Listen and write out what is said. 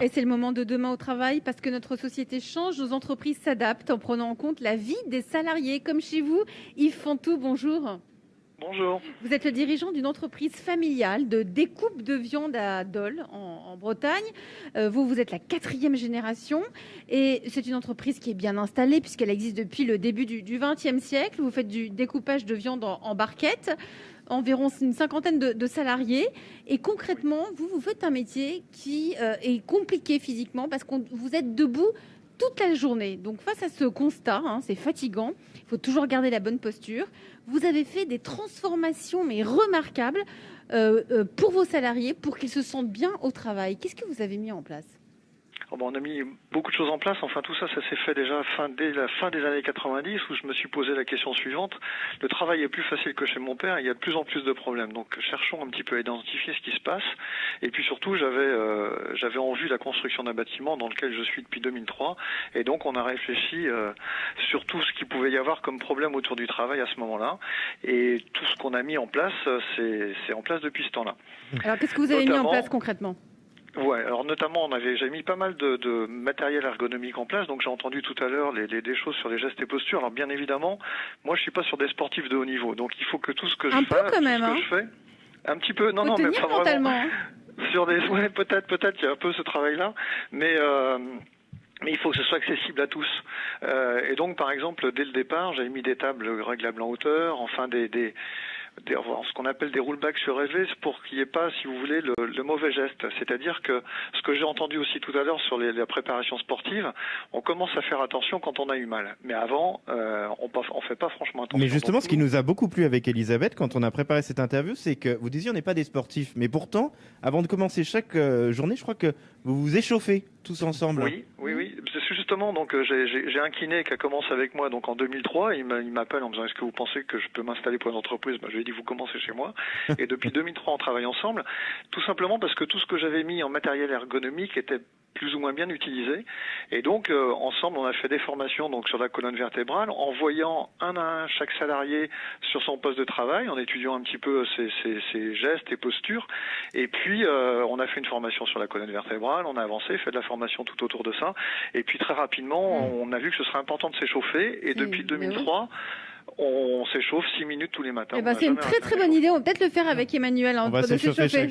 Et c'est le moment de demain au travail parce que notre société change, nos entreprises s'adaptent en prenant en compte la vie des salariés. Comme chez vous, Yves Fantou, bonjour. Bonjour. Vous êtes le dirigeant d'une entreprise familiale de découpe de viande à Dole, en Bretagne. Vous êtes la 4e génération et c'est une entreprise qui est bien installée puisqu'elle existe depuis le début du XXe siècle. Vous faites du découpage de viande en barquette, environ une cinquantaine de salariés. Et concrètement, vous faites un métier qui est compliqué physiquement parce que vous êtes debout toute la journée. Donc face à ce constat, c'est fatigant, il faut toujours garder la bonne posture. Vous avez fait des transformations mais remarquables pour vos salariés, pour qu'ils se sentent bien au travail. Qu'est-ce que vous avez mis en place ? On a mis beaucoup de choses en place. Enfin, tout ça, ça s'est fait déjà dès la fin des années 90, où je me suis posé la question suivante. Le travail est plus facile que chez mon père, et il y a de plus en plus de problèmes. Donc, cherchons un petit peu à identifier ce qui se passe. Et puis surtout, j'avais en vue la construction d'un bâtiment dans lequel je suis depuis 2003. Et donc, on a réfléchi sur tout ce qu'il pouvait y avoir comme problème autour du travail à ce moment-là. Et tout ce qu'on a mis en place, c'est en place depuis ce temps-là. Alors, qu'est-ce que vous avez mis en place concrètement ? Ouais, alors notamment j'ai mis pas mal de matériel ergonomique en place, donc j'ai entendu tout à l'heure des choses sur les gestes et postures. Alors bien évidemment, moi je suis pas sur des sportifs de haut niveau, donc il faut que tout ce que je fais, un petit peu, non, mais pas vraiment. Sur peut-être il y a un peu ce travail-là, mais il faut que ce soit accessible à tous. Et donc, par exemple, dès le départ, j'avais mis des tables réglables en hauteur, enfin ce qu'on appelle des rollbacks surélevés pour qu'il n'y ait pas, si vous voulez, le mauvais geste. C'est-à-dire que ce que j'ai entendu aussi tout à l'heure sur la préparation sportive, on commence à faire attention quand on a eu mal. Mais avant, on fait pas franchement attention. Mais justement, ce qui nous a beaucoup plu avec Elisabeth quand on a préparé cette interview, c'est que vous disiez on n'est pas des sportifs. Mais pourtant, avant de commencer chaque journée, je crois que vous vous échauffez tous ensemble. Oui. C'est justement, donc j'ai un kiné qui a commencé avec moi donc en 2003. Il m'appelle en me disant est-ce que vous pensez que je peux m'installer pour une entreprise ? Je lui ai dit vous commencez chez moi. Et depuis 2003, on travaille ensemble. Tout simplement parce que tout ce que j'avais mis en matériel ergonomique était plus ou moins bien utilisé. Et donc, ensemble, on a fait des formations donc sur la colonne vertébrale, en voyant un à un chaque salarié sur son poste de travail, en étudiant un petit peu ses gestes et postures. Et puis, on a fait une formation sur la colonne vertébrale, on a avancé, fait de la formation tout autour de ça. Et puis, très rapidement, on a vu que ce serait important de s'échauffer. Et depuis 2003... on s'échauffe 6 minutes tous les matins. C'est une très très bonne idée. On va peut-être le faire avec Emmanuel. On va s'échauffer